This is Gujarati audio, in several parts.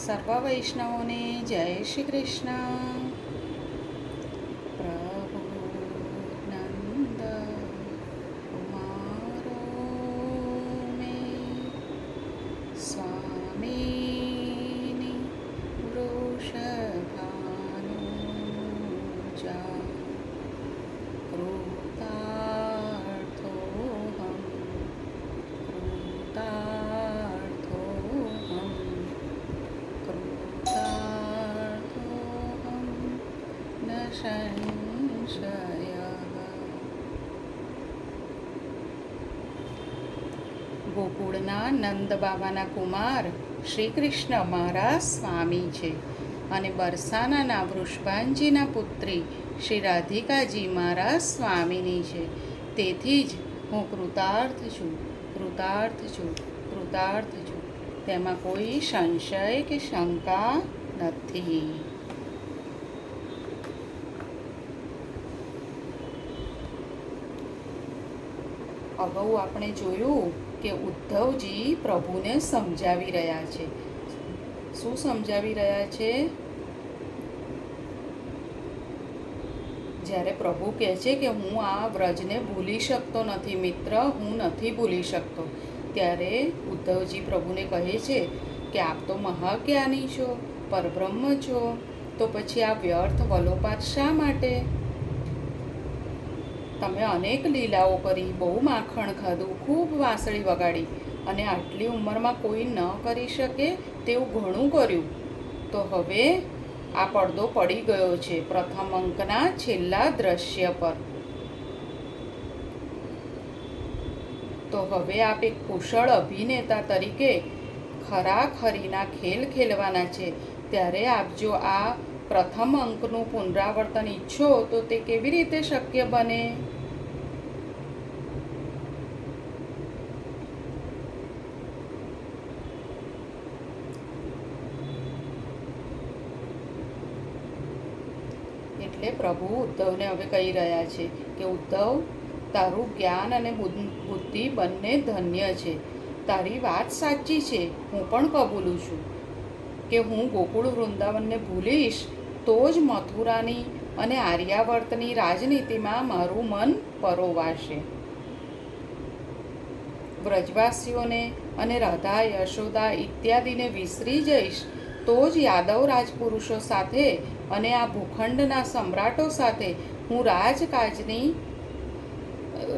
સર્વ વૈષ્ણવોને જય શ્રી કૃષ્ણ. પ્રભુ નંદ કુમારો મેં સ્વામીની વૃષભાનુજા કૃતાર્થોહમ કૃતાર્થોહમ ન સંશયઃ. ગોકુળના નંદ બાબાના કુમાર શ્રી કૃષ્ણ મારા સ્વામી છે અને બરસાનાના વૃષભાનજીના પુત્રી શ્રી રાધિકાજી મારા સ્વામીની છે. તેથી જ હું કૃતાર્થ છું, કૃતાર્થ છું, કૃતાર્થ છું. તેમાં કોઈ સંશય કે શંકા નથી. અગાઉ આપણે જોયું કે ઉદ્ધવજી પ્રભુને સમજાવી રહ્યા છે. શું સમજાવી રહ્યા છે? જ્યારે પ્રભુ કહે છે કે હું આ વ્રજને ભૂલી શકતો નથી મિત્ર, હું નથી ભૂલી શકતો, ત્યારે ઉદ્ધવજી પ્રભુને કહે છે કે આપ તો મહાજ્ઞાની છો, પરબ્રહ્મ છો, તો પછી આ વ્યર્થ વલોપાત શા માટે? તમે અનેક લીલાઓ કરી, બહુ માખણ ખાધું, ખૂબ વાંસળી વગાડી, અને આટલી ઉંમરમાં કોઈ ન કરી શકે તેવું ઘણું કર્યું. તો હવે આ પડદો પડી ગયો છે પ્રથમ અંકના છેલ્લા દ્રશ્ય પર. તો હવે આપ એક કુશળ અભિનેતા તરીકે ખરાખરીના ખેલ ખેલવાના છે. ત્યારે આપ જો આ પ્રથમ અંકનું પુનરાવર્તન ઈચ્છો તો તે કેવી રીતે શક્ય બને? એટલે પ્રભુ ઉદ્ધવને હવે કહી રહ્યા છે કે ઉદ્ધવ, તારું જ્ઞાન અને બુદ્ધિ બંને ધન્ય છે. તારી વાત સાચી છે, હું પણ કબૂલું છું કે હું ગોકુળ વૃંદાવનને ભૂલીશ તો જ મથુરાની અને આર્યાવર્તની રાજનીતિમાં મારું મન પરોવાશે. વ્રજવાસીઓને અને રાધા, યશોદા ઇત્યાદિને વિસરી જઈશ તો જ યાદવ રાજપુરુષો સાથે અને આ ભૂખંડના સમ્રાટો સાથે હું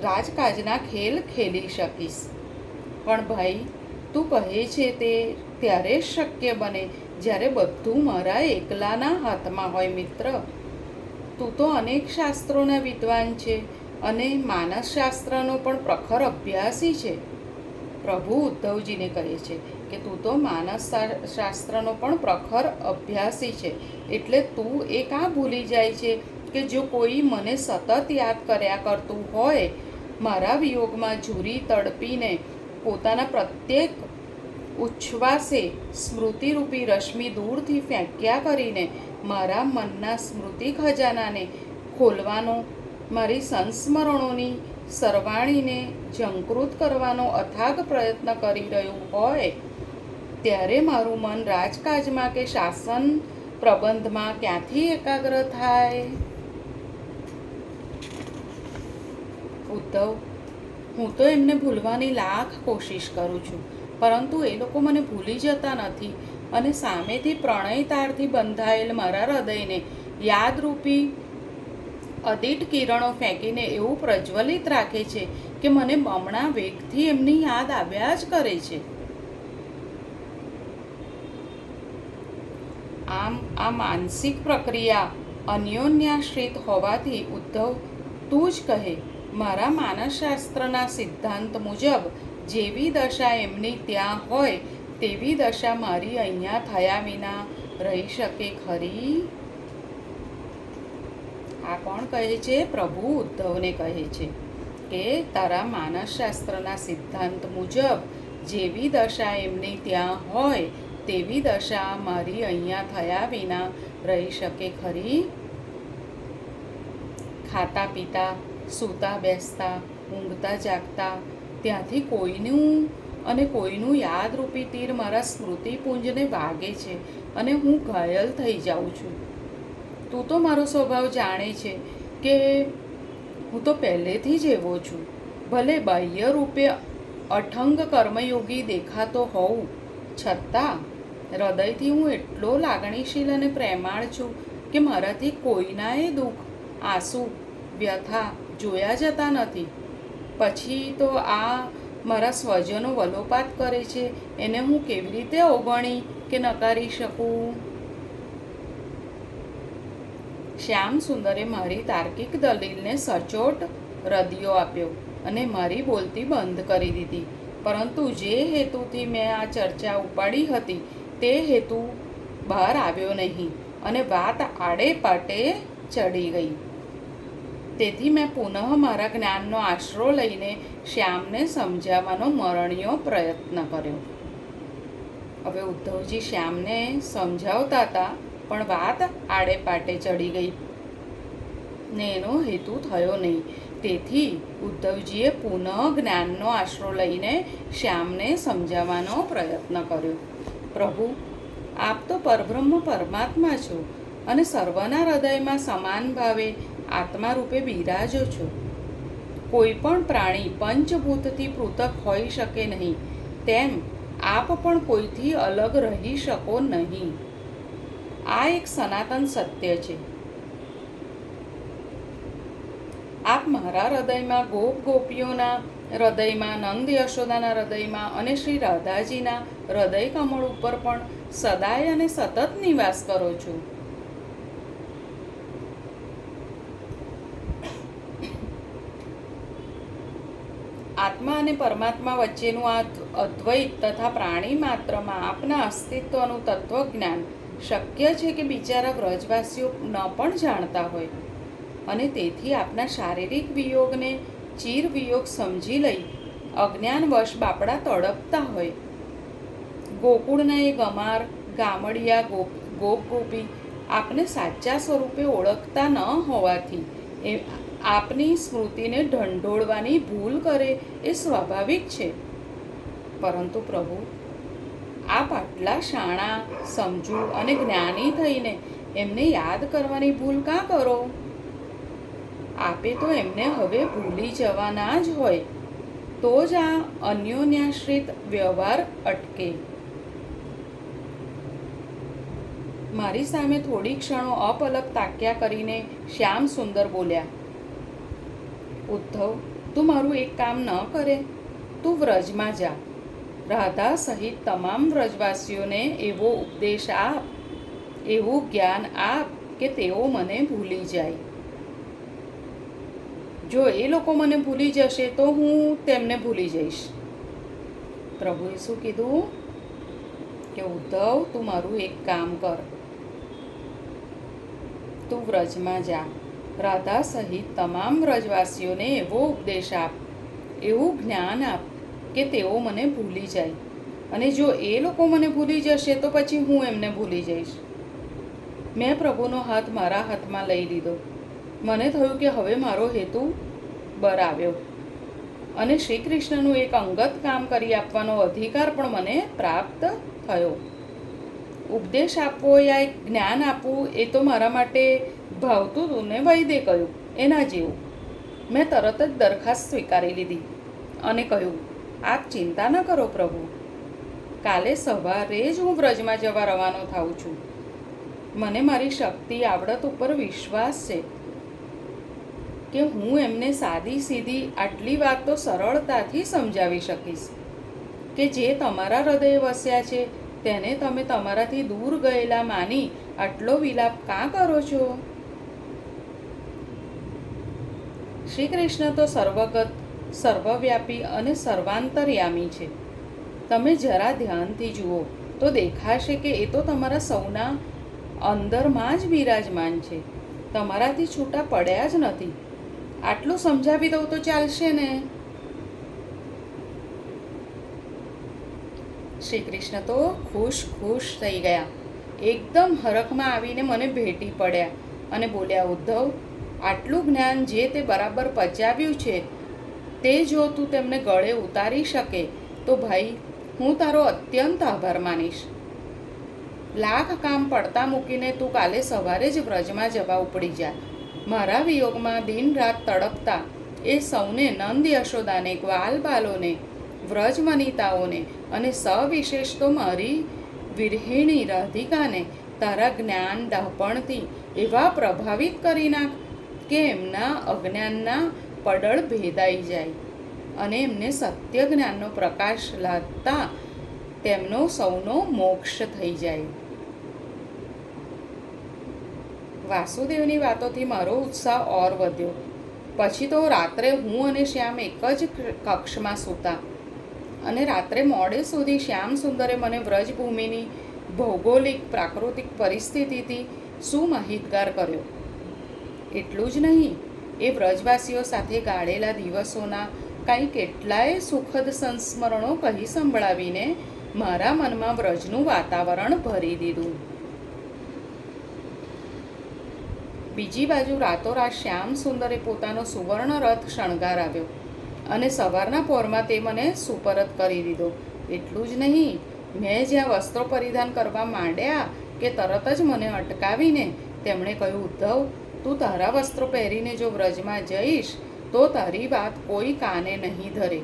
રાજકાજના ખેલ ખેલી શકીશ. પણ ભાઈ, તું કહે છે તે ત્યારે જ શક્ય બને જ્યારે બધું મારા એકલાના હાથમાં હોય. મિત્ર, તું તો અનેક શાસ્ત્રોના વિદ્વાન છે અને માનસશાસ્ત્રનો પણ પ્રખર અભ્યાસી છે. પ્રભુ ઉદ્ધવજીને કહે છે કે તું તો માનસશાસ્ત્રનો પણ પ્રખર અભ્યાસી છે, એટલે તું એ કાં ભૂલી જાય છે કે જો કોઈ મને સતત યાદ કર્યા કરતું હોય, મારા વિયોગમાં ઝૂરી તડપીને પોતાના પ્રત્યેક ઉચ્છ્વાસે સ્મૃતિરૂપી રશ્મિ દૂરથી ફેંક્યા કરીને મારા મનના સ્મૃતિ ખજાનાને ખોલવાનો, મારી સંસ્મરણોની સરવાણીને ઝંકૃત કરવાનો અથાગ પ્રયત્ન કરી રહ્યું હોય, ત્યારે મારું મન રાજકાજમાં કે શાસન પ્રબંધમાં ક્યાંથી એકાગ્ર થાય? ઉદ્ધવ, હું તો એમને ભૂલવાની લાખ કોશિશ કરું છું, પરંતુ એ લોકો મને ભૂલી જતા નથી અને સામેથી પ્રણય તારથી બંધાયેલ મારા હૃદયને યાદરૂપી અદિટ કિરણો ફેંકીને એવું પ્રજ્વલિત રાખે છે કે મને બમણા વેગથી એમની યાદ આવ્યા જ કરે છે. આમ આ માનસિક પ્રક્રિયા અન્યોન્યાશ્રિત હોવાથી ઉદ્ધવ, તું જ કહે, મારા માનસશાસ્ત્રના સિદ્ધાંત મુજબ જેવી દશા એમની ત્યાં હોય તેવી દશા મારી અહીંયા થયા વિના રહી શકે ખરી? આ કોણ કહે છે? પ્રભુ ઉદ્ધવને કહે છે કે તારા માનસશાસ્ત્રના સિદ્ધાંત મુજબ જેવી દશા એમની ત્યાં હોય તેવી દશા મારી અહીંયા થયા વિના રહી શકે ખરી? ખાતા પીતા, સૂતા બેસતા, ઊંઘતા જાગતા, ત્યાંથી કોઈનું અને કોઈનું યાદરૂપી તીર મારા સ્મૃતિપુંજને વાગે છે અને હું ઘાયલ થઈ જાઉં છું. તું તો મારો સ્વભાવ જાણે છે કે હું તો પહેલેથી જ એવો છું. ભલે બાહ્ય રૂપે અઠંગ કર્મયોગી દેખાતો હોઉં છતાં હૃદયથી હું એટલો લાગણીશીલ અને પ્રેમાળ છું કે મારાથી કોઈનાએ દુઃખ, આંસુ, વ્યથા જોયા જતા નથી. પછી તો આ મારા સ્વજનો વલોપાત કરે છે એને હું કેવી રીતે અવગણી કે નકારી શકું? શ્યામ સુંદરે મારી તાર્કિક દલીલને સચોટ રદિયો આપ્યો અને મારી બોલતી બંધ કરી દીધી. પરંતુ જે હેતુથી મેં આ ચર્ચા ઉપાડી હતી તે હેતુ બહાર આવ્યો નહીં અને વાત આડે પાટે ચડી ગઈ. તેથી મેં પુનઃ મારા જ્ઞાનનો આશરો લઈને શ્યામને સમજાવવાનો મરણીયો પ્રયત્ન કર્યો. હવે ઉદ્ધવજી શ્યામને સમજાવતા હતા પણ વાત આડે પાટે ચડી ગઈ ને એનો હેતુ થયો નહીં. તેથી ઉદ્ધવજીએ પુનઃ જ્ઞાનનો આશરો લઈને શ્યામને સમજાવવાનો પ્રયત્ન કર્યો. પ્રભુ, આપ તો પરબ્રહ્મ પરમાત્મા છો અને સર્વના હૃદયમાં સમાન ભાવે આત્મા રૂપે બિરાજો છો. કોઈ પણ પ્રાણી પંચભૂતથી પૃથક હોઈ શકે નહીં, તેમ આપ પણ કોઈથી અલગ રહી શકો નહીં. આ એક સનાતન સત્ય છે. આપ મારા હૃદયમાં, ગોપ ગોપીઓના હૃદયમાં, નંદ યશોદાના હૃદયમાં અને શ્રી રાધાજીના હૃદય કમળ ઉપર પણ સદાય અને સતત નિવાસ કરો છો. આત્મા અને પરમાત્મા વચ્ચેનું આ અદ્વૈત તથા પ્રાણી માત્રમાં આપના અસ્તિત્વનું તત્વજ્ઞાન શક્ય છે કે બિચારા વ્રજવાસીઓ ન પણ જાણતા હોય, અને તેથી આપના શારીરિક વિયોગને ચીર વિયોગ સમજી લઈ અજ્ઞાનવશ બાપડા તડપતા હોય. ગોકુળના એ ગમાર, ગામડિયા, ગોપ ગોપી આપને સાચા સ્વરૂપે ઓળખતા ન હોવાથી આપની સ્મૃતિને ઢંઢોળવાની ભૂલ કરે એ સ્વાભાવિક છે. પરંતુ પ્રભુ, આપ આટલા શાણા, સમજુ અને જ્ઞાની થઈને એમને યાદ કરવાની ભૂલ કાં કરો? આપે તો એમને હવે ભૂલી જવાના જ હોય, તો જ આ અન્યોન્યાશ્રિત વ્યવહાર અટકે. મારી સામે થોડી ક્ષણો અપલક તાક્યા કરીને શ્યામ સુંદર બોલ્યા, ઉદ્ધવ, તું મારું એક કામ ન કરે? તું વ્રજમાં જા, રાધા સહિત તમામ વ્રજવાસીઓને એવો ઉપદેશ આપ, એવું જ્ઞાન આપ કે તેઓ મને ભૂલી જાય. જો એ લોકો મને ભૂલી જશે તો હું તેમને ભૂલી જઈશ. પ્રભુએ શું કીધું કે ઉદ્ધવ, તું મારું એક કામ કર. તું વ્રજમાં જા, રાધા સહિત તમામ વ્રજવાસીઓને એવો ઉપદેશ આપ, એવું જ્ઞાન આપ કે તેઓ મને ભૂલી જાય. અને જો એ લોકો મને ભૂલી જશે તો પછી હું એમને ભૂલી જઈશ. મેં પ્રભુનો હાથ મારા હાથમાં લઈ લીધો. મને થયું કે હવે મારો હેતુ બરાવ્યો અને શ્રી કૃષ્ણનું એક અંગત કામ કરી આપવાનો અધિકાર પણ મને પ્રાપ્ત થયો. ઉપદેશ આપવો યા જ્ઞાન આપવું એ તો મારા માટે ભાવતું હતું ને વૈદે કહ્યું એના જેવું. મેં તરત જ દરખાસ્ત સ્વીકારી લીધી અને કહ્યું, આપ ચિંતા ન કરો પ્રભુ, કાલે સવારે જ હું વ્રજમાં જવા રવાનો થાઉં છું. મને મારી શક્તિ આવડત ઉપર વિશ્વાસ છે કે હું એમને સાદી સીધી આટલી વાત તો સરળતાથી સમજાવી શકીશ કે જે તમારા હૃદયે વસ્યા છે તેને તમે તમારાથી દૂર ગયેલા માની આટલો વિલાપ કાં કરો છો? શ્રી કૃષ્ણ તો સર્વગત, સર્વવ્યાપી અને સર્વાંતર્યામી છે. તમે જરા ધ્યાનથી જુઓ તો દેખાશે કે એ તો તમારા સૌના અંદરમાં જ બિરાજમાન છે, તમારાથી છૂટા પડ્યા જ નથી. આટલું સમજાવી દઉં તો ચાલશે ને? શ્રી કૃષ્ણ તો ખુશ થઈ ગયા. એકદમ હરખમાં આવીને મને ભેટી પડ્યા અને બોલ્યા, ઉદ્ધવ, આટલું જ્ઞાન જે તે બરાબર પચાવ્યું છે તે જો તું તેમને ગળે ઉતારી શકે તો ભાઈ હું તારો અત્યંત આભાર માનીશ. લાખ કામ પડતા મૂકીને તું કાલે સવારે જ વ્રજમાં જવા ઉપડી જા. મારા વિયોગમાં દિન રાત તડપતા એ સૌને, નંદ યશોદાને, ગ્વાલ બાલોને, વ્રજ વનિતાઓને અને સવિશેષ તો મારી વિરહિણી રાધિકાને તારા જ્ઞાન ડહાપણથી એવા પ્રભાવિત કરી નાખ કે એમના અજ્ઞાનના પડળ ભેદાઈ જાય અને એમને સત્ય જ્ઞાનનો પ્રકાશ લાગતા તેમનો સૌનો મોક્ષ થઈ જાય. વાસુદેવની વાતોથી મારો ઉત્સાહ ઓર વધ્યો. પછી તો રાત્રે હું અને શ્યામ એક જ કક્ષમાં સૂતા અને રાત્રે મોડે સુધી શ્યામ સુંદરે મને વ્રજભૂમિની ભૌગોલિક પ્રાકૃતિક પરિસ્થિતિથી સુમાહિતગાર કર્યો. એટલું જ નહીં, એ વ્રજવાસીઓ સાથે ગાળેલા દિવસોના કાંઈ કેટલાય સુખદ સંસ્મરણો કહી સંભળાવીને મારા મનમાં વ્રજનું વાતાવરણ ભરી દીધું. બીજી બાજુ રાતોરાત શ્યામ સુંદરે પોતાનો સુવર્ણ રથ શણગારાવ્યો અને સવારના પોરમાં તે મને સુપરત કરી દીધો. એટલું જ નહીં, મેં જ્યાં વસ્ત્રો પરિધાન કરવા માંડ્યા કે તરત જ મને અટકાવીને તેમણે કહ્યું, ઉદ્ધવ, તું તારા વસ્ત્રો પહેરીને જો વ્રજમાં જઈશ તો તારી વાત કોઈ કાને નહીં ધરે.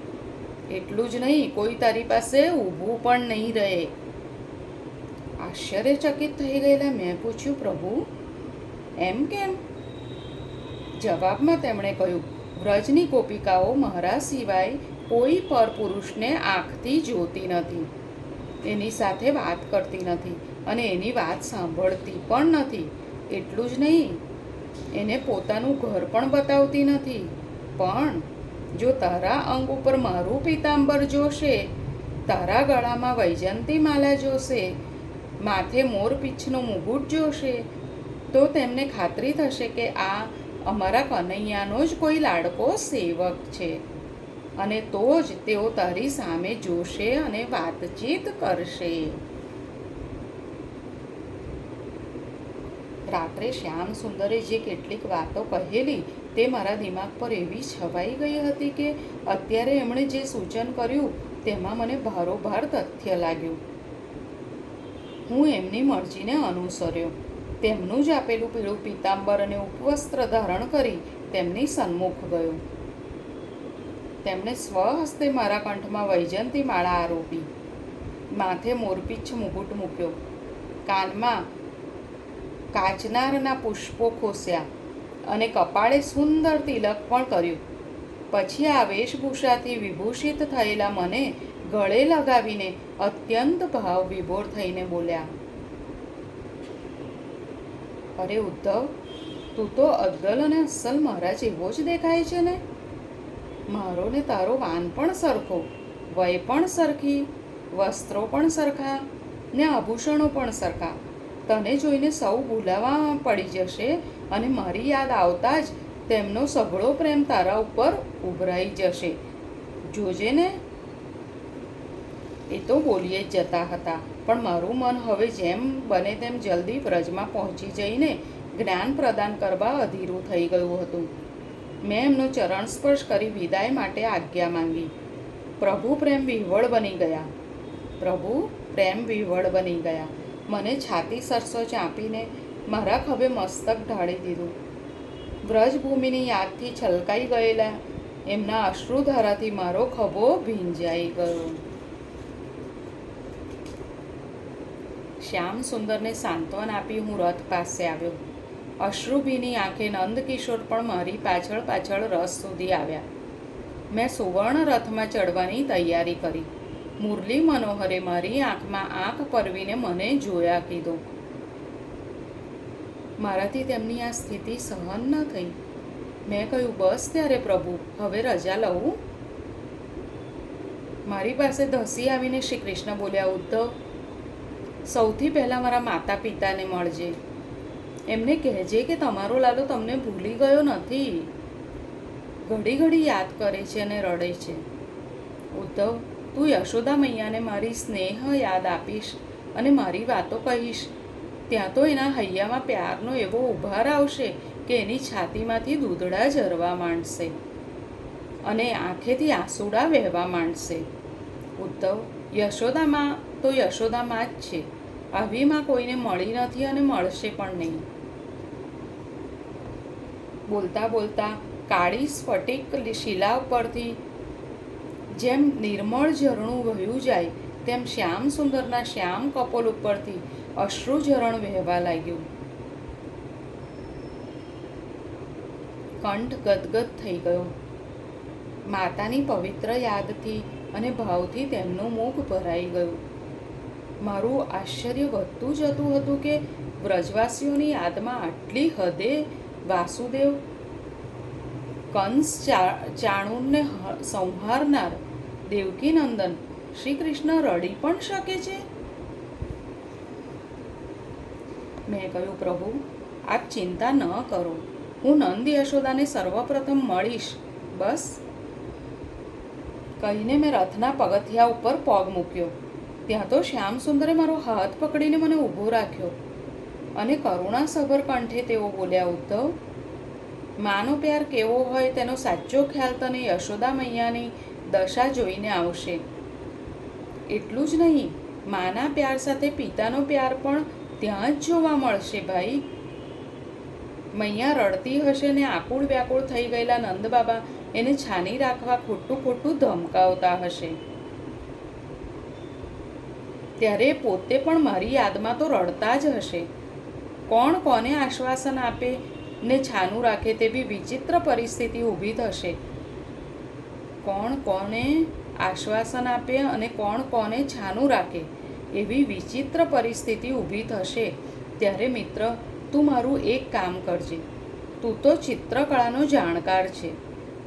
એટલું જ નહીં, કોઈ તારી પાસે ઊભું પણ નહીં રહે. આશ્ચર્યચકિત થઈ ગયેલા મેં પૂછ્યું, પ્રભુ એમ કેમ? જવાબમાં તેમણે કહ્યું, વ્રજની ગોપિકાઓ મારા સિવાય કોઈ પરપુરુષને આંખથી જોતી નથી, એની સાથે વાત કરતી નથી અને એની વાત સાંભળતી પણ નથી. એટલું જ નહીં, એને પોતાનું ઘર પણ બતાવતી નથી. પણ જો તારા અંગ ઉપર મારું પીતાંબર જોશે, તારા ગળામાં વૈજયંતી માલા જોશે, માથે મોરપીંછનું મુગુટ જોશે તો તેમને ખાતરી થશે કે આ અમારા કનૈયાનો જ કોઈ લાડકો સેવક છે અને તો જ તેઓ તારી સામે જોશે અને વાતચીત કરશે. રાત્રે શ્યામ સુંદરે જે કેટલીક વાતો કહેલી તે મારા દિમાગ પર એવી છવાઈ ગઈ હતી કે અત્યારે એમણે જે સૂચન કર્યું તેમાં મને ભારોભાર તથ્ય લાગ્યું. હું એમની મરજીને અનુસર્યો. તેમનું જ આપેલું પીળું પીતાંબર અને ઉપવસ્ત્ર ધારણ કરી તેમની સન્મુખ ગયો. તેમણે સ્વહસ્તે મારા કંઠમાં વૈજયંતી માળા આરોપી, માથે મોરપીંછ મુગુટ મૂક્યો, કાનમાં કાચનારના પુષ્પો ખોસ્યા અને કપાળે સુંદર તિલક પણ કર્યું. પછી આ વેશભૂષાથી વિભૂષિત થયેલા મને ગળે લગાવીને અત્યંત ભાવ વિભોર થઈને બોલ્યા, અરે ઉદ્ધવ, તું તો અદ્દલ અને અસલ મારા જેવો જ દેખાય છે ને. મારો ને તારો વાન પણ સરખો, વય પણ સરખી, વસ્ત્રો પણ સરખા ને આભૂષણો પણ સરખા. તને જોઈને સૌ ભૂલાવા પડી જશે અને મારી યાદ આવતા જ તેમનો સઘળો પ્રેમ તારા ઉપર ઉભરાઈ જશે. જોજે ને. એ તો બોલીએ જ જતા હતા, પણ મારું મન હવે જેમ બને તેમ જલ્દી વ્રજમાં પહોંચી જઈને જ્ઞાન પ્રદાન કરવા અધીરું થઈ ગયું હતું. મેં એમનો ચરણ સ્પર્શ કરી વિદાય માટે આજ્ઞા માંગી. પ્રભુ પ્રેમ વિહવળ બની ગયા. પ્રભુ પ્રેમ વિહવળ બની ગયા. મને છાતી સરસો ચાંપીને મારા ખભે મસ્તક ઢાળી દીધું. વ્રજભૂમિની યાદથી છલકાઈ ગયેલા એમના અશ્રુધારાથી મારો ખભો ભીંજાઈ ગયો. શ્યામ સુંદરને સાંત્વન આપી હું રથ પાસે આવ્યો. અશ્રુભીની આંખે નંદકિશોર પણ મારી પાછળ પાછળ રસ સુધી આવ્યા. મેં સુવર્ણ રથમાં ચડવાની તૈયારી કરી. મુરલી મનોહરે મારી આંખમાં આંખ પરવીને મને જોયા કીધું. મારાથી તેમની આ સ્થિતિ સહન ન થઈ. મેં કહ્યું, બસ ત્યારે પ્રભુ, હવે રજા લઉં. મારી પાસે ધસી આવીને શ્રી કૃષ્ણ બોલ્યા, ઉદ્ધવ, સૌથી પહેલાં મારા માતા પિતાને મળજે. એમને કહેજે કે તમારો લાલો તમને ભૂલી ગયો નથી. ઘડી ઘડી યાદ કરે છે અને રડે છે. ઉદ્ધવ, તું યશોદા મૈયાને મારી સ્નેહ યાદ આપીશ અને મારી વાતો કહીશ, ત્યાં તો એના હૈયામાં પ્યારનો એવો ઉભાર આવશે કે એની છાતીમાંથી દૂધડા ઝરવા માંડશે અને આંખેથી આંસુડા વહેવા માંડશે. ઉદ્ધવ, યશોદામાં તો યશોદામાં જ છે. આવી માં કોઈને મળી નથી અને મળશે પણ નહીં. બોલતા બોલતા કાળી સ્ફટિક શિલા પરથી જેમ નિર્મળ ઝરણું વહ્યું જાય તેમ શ્યામ સુંદરના શ્યામ કપોલ ઉપરથી અશ્રુ ઝરણ વહેવા લાગ્યું. કંઠ ગદગદ થઈ ગયો. માતાની પવિત્ર યાદથી અને ભાવથી તેમનું મુખ ભરાઈ ગયું. મારું આશ્ચર્ય વધતું જતું હતું કે વ્રજવાસીઓની યાદમાં આટલી હદે વાસુદેવ, કંસ ચાણૂરને સંહારનાર દેવકીનંદન શ્રી કૃષ્ણ રડી પણ શકે છે. મેં કહ્યું, પ્રભુ આપ ચિંતા ન કરો, હું નંદ યશોદાને સર્વપ્રથમ મળીશ, બસ. કહીને મેં રથના પગથિયા ઉપર પગ મૂક્યો. ત્યાં તો શ્યામ સુંદરે મારો હાથ પકડીને મને ઊભો રાખ્યો અને કરુણાસભર કંઠે તેઓ બોલ્યા, ઉદ્ધવ, માનો પ્યાર કેવો હોય તેનો સાચો ખ્યાલ તને યશોદા મૈયાની દશા જોઈને આવશે. એટલું જ નહીં, માના પ્યાર સાથે પિતાનો પ્યાર પણ ત્યાં જ જોવા મળશે ભાઈ. મૈયા રડતી હશે ને આકુળ વ્યાકુળ થઈ ગયેલા નંદબાબા એને છાની રાખવા ખોટું ખોટું ધમકાવતા હશે. ત્યારે પોતે પણ મારી યાદમાં તો રડતા જ હશે. કોણ કોને આશ્વાસન આપે ને છાનું રાખે તેવી વિચિત્ર પરિસ્થિતિ ઊભી થશે. કોણ કોને આશ્વાસન આપે અને કોણ કોને છાનું રાખે એવી વિચિત્ર પરિસ્થિતિ ઊભી થશે. ત્યારે મિત્ર, તું મારું એક કામ કરજે. તું તો ચિત્રકળાનો જાણકાર છે.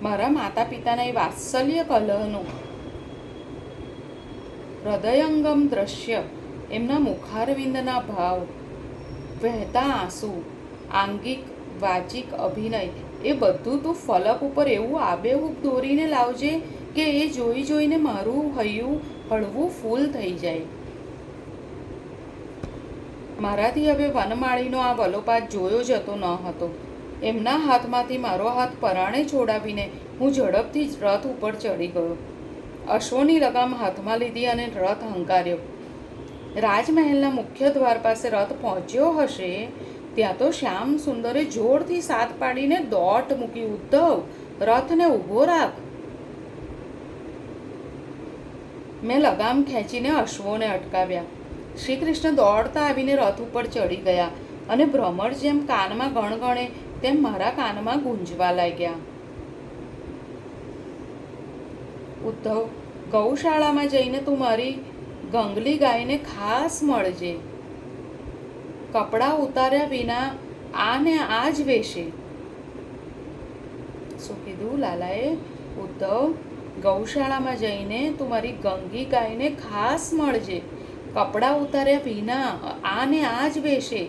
મારા માતા પિતાના એ વાત્સલ્ય કલહનું હૃદયંગમ દ્રશ્ય, એમના મુખારવિંદના ભાવ, વહેતા આંસુ, આંગિક વાચિક અભિનય, એ બધું તું ફલક ઉપર એવું આબેહૂબ દોરીને લાવજે કે એ જોઈ જોઈને મારું હૈયું હળવું ફૂલ થઈ જાય. મારાથી હવે વનમાળીનો આ વલોપાત જોયો જતો ન હતો. એમના હાથમાંથી મારો હાથ પરાણે છોડાવીને હું ઝડપથી જ રથ ઉપર ચડી ગયો. અશ્વની લગામ હાથમાં લીધી અને રથ હંકાર્યો. રાજમહેલના મુખ્ય દ્વાર પાસે રથ પહોંચ્યો હશે ત્યાં તો શ્યામ સુંદરે જોરથી સાત પાડીને દોટ મૂકી, ઉદ્ધવ, રથને ઊભો રાખ. મેં લગામ ખેંચીને અશ્વોને અટકાવ્યા. શ્રી કૃષ્ણ દોડતા આવીને રથ ઉપર ચડી ગયા અને ભ્રમર જેમ કાનમાં ગણગણે તેમ મારા કાનમાં ગુંજવા લાગ્યા. ઉદ્ધવ, ગૌશાળામાં જઈને તું મારી ગંગલી ગાયને ખાસ મળજે. કપડાં ઉતાર્યા વિના આ ને આ જ વેશે. શું કીધું લાલાએ? ઉદ્ધવ, ગૌશાળામાં જઈને તું મારી ગંગી ગાયને ખાસ મળજે. કપડાં ઉતાર્યા વિના આ ને આ જ વેશે.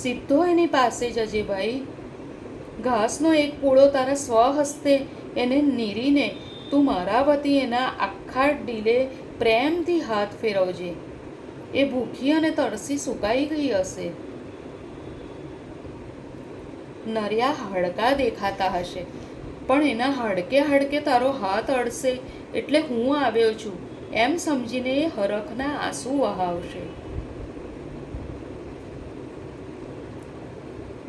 સીધો એની પાસે જજે ભાઈ. ઘાસનો એક પૂળો તારા સ્વહસ્તે એને નીરીને તું મારા વતી એના આખા ડીલે પ્રેમથી હાથ ફેરવજે. એ ભૂખી અને તરસી સુકાઈ ગઈ હશે. નર્યા હાડકા દેખાતા હશે, પણ એના હાડકે હાડકે તારો હાથ અડશે એટલે હું આવ્યો છું એમ સમજીને એ હરખના આંસુ વહાવશે.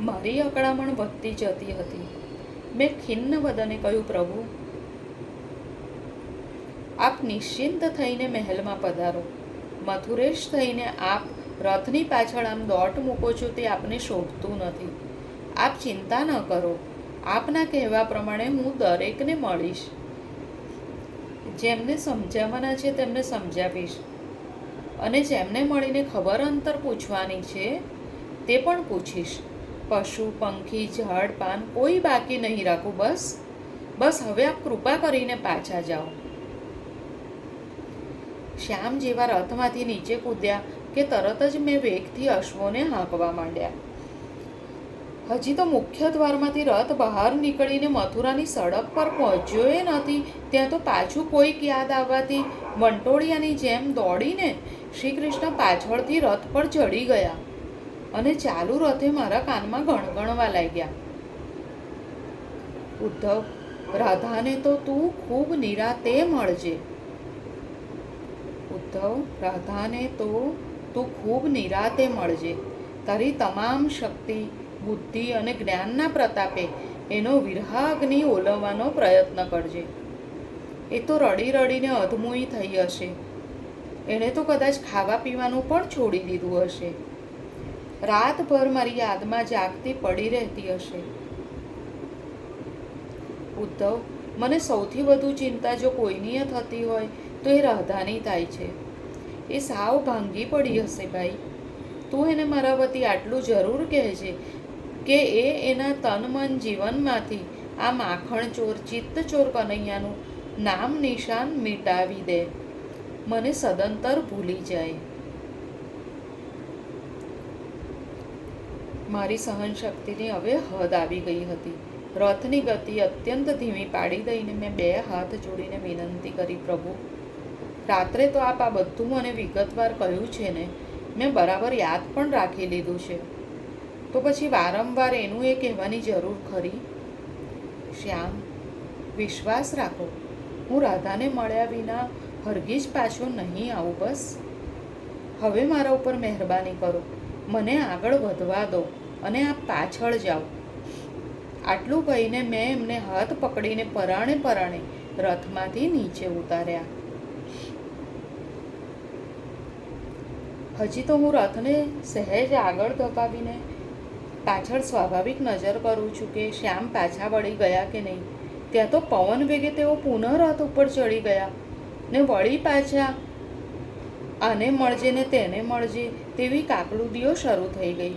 મારી અકળામણ વધતી જતી હતી. મેં ખિન્ન વદને કહ્યું, પ્રભુ, આપ નિશ્ચિંત થઈને મહેલમાં પધારો. મથુરેશ થઈને આપ રથની પાછળ આમ દોટ મૂકો છો તે આપને શોભતું નથી. આપ ચિંતા ન કરો. આપના કહેવા પ્રમાણે હું દરેકને મળીશ. જેમને સમજાવવાના છે તેમને સમજાવીશ અને જેમને મળીને ખબર અંતર પૂછવાની છે તે પણ પૂછીશ. પશુ પંખી ઝાડ પાન કોઈ બાકી નહીં રાખું. બસ હવે આપ કૃપા કરીને પાછા જાઓ. શ્યામ જેવા રથમાંથી નીચે કૂદ્યા કે તરત જ મેં વેગથી અશ્વોને હાંકવા માંડ્યા. હજી તો મુખ્ય દ્વારમાંથી રથ બહાર નીકળીને મથુરાની સડક પર પહોંચ્યો એ નથી ત્યાં તો પાછું કોઈક યાદ આવવાથી વંટોળિયાની જેમ દોડીને શ્રી કૃષ્ણ પાછળથી રથ પર ચડી ગયા અને ચાલુ રથે મારા કાનમાં ગણગણવા લાગ્યા. ઉદ્ધવ, રાધાને તો તું ખૂબ નિરાતે મળજે. ઉદ્ધવ, રાધાને તો તું ખૂબ નિરાતે મળજે. તારી તમામ શક્તિ, બુદ્ધિ અને જ્ઞાનના પ્રતાપે એનો વિરહાગ્નિ ઓલવવાનો પ્રયત્ન કરજે. એ તો રડી રડીને અધમુઈ થઈ હશે. એણે તો કદાચ ખાવા પીવાનું પણ છોડી દીધું હશે. રાતભર મારી યાદમાં જાગતી પડી રહેતી હશે. ઉદ્ધવ, મને સૌથી વધુ ચિંતા જો કોઈની થતી હોય તો એ રાધાની થાય છે. એ સાવ ભાંગી પડી હશે ભાઈ. તું એને મારા વતી આટલું જરૂર કહેજે કે એ એના તન મન જીવનમાંથી આ માખણચોર ચિત્તચોર કનૈયાનું નામ નિશાન મિટાવી દે, મને સદંતર ભૂલી જાય. મારી સહનશક્તિની હવે હદ આવી ગઈ હતી. રથની ગતિ અત્યંત ધીમી પાડી દઈને મેં 2 હાથ જોડીને વિનંતી કરી, પ્રભુ, રાત્રે તો આપ આ બધું મને વિગતવાર કહ્યું છે ને, મેં બરાબર યાદ પણ રાખી લીધું છે, તો પછી વારંવાર એનું એ કહેવાની જરૂર ખરી? શ્યામ, વિશ્વાસ રાખો, હું રાધાને મળ્યા વિના હરગીજ પાછો નહીં આવું. બસ હવે મારા ઉપર મહેરબાની કરો, મને આગળ વધવા દો અને આપ પાછળ જાઓ. આટલું કહીને મેં એમને હાથ પકડીને પરાણે પરાણે રથમાંથી નીચે ઉતાર્યા. હજી તો હું રથને સહેજ આગળ ધપાવીને પાછળ સ્વાભાવિક નજર કરું છું કે શ્યામ પાછા વળી ગયા કે નહીં. ત્યાં તો પવન વેગે તેઓ પુનઃ રથ ઉપર ચડી ગયા ને વળી પાછા આને મળજે ને તેને મળજે તેવી કાકલુદીઓ શરૂ થઈ ગઈ.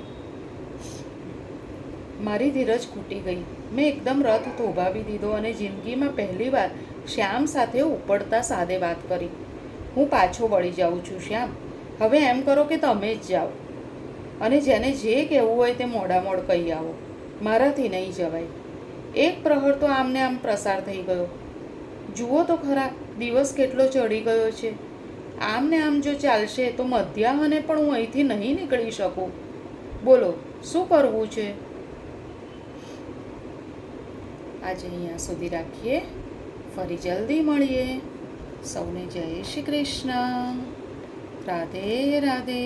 મારી ધીરજ ખૂટી ગઈ. મેં એકદમ રથ થોભાવી દીધો અને જિંદગીમાં પહેલીવાર શ્યામ સાથે ઉપડતા સાદે વાત કરી. હું પાછો વળી જાઉં છું શ્યામ, હવે એમ કરો કે તમે જ જાઓ અને જેને જે કહેવું હોય તે મોડામોડ કહી આવો. મારાથી નહીં જવાય. એક પ્રહર તો આમને આમ પ્રસાર થઈ ગયો. જુઓ તો ખરા દિવસ કેટલો ચડી ગયો છે. આમ ને આમ જો ચાલશે તો મધ્યાહને પણ હું અહીંથી નહીં નીકળી શકું. બોલો શું કરવું છે? આજે અહીંયા સુધી રાખીએ. ફરી જલ્દી મળીએ. સૌને જય શ્રી કૃષ્ણ. રાધે રાધે.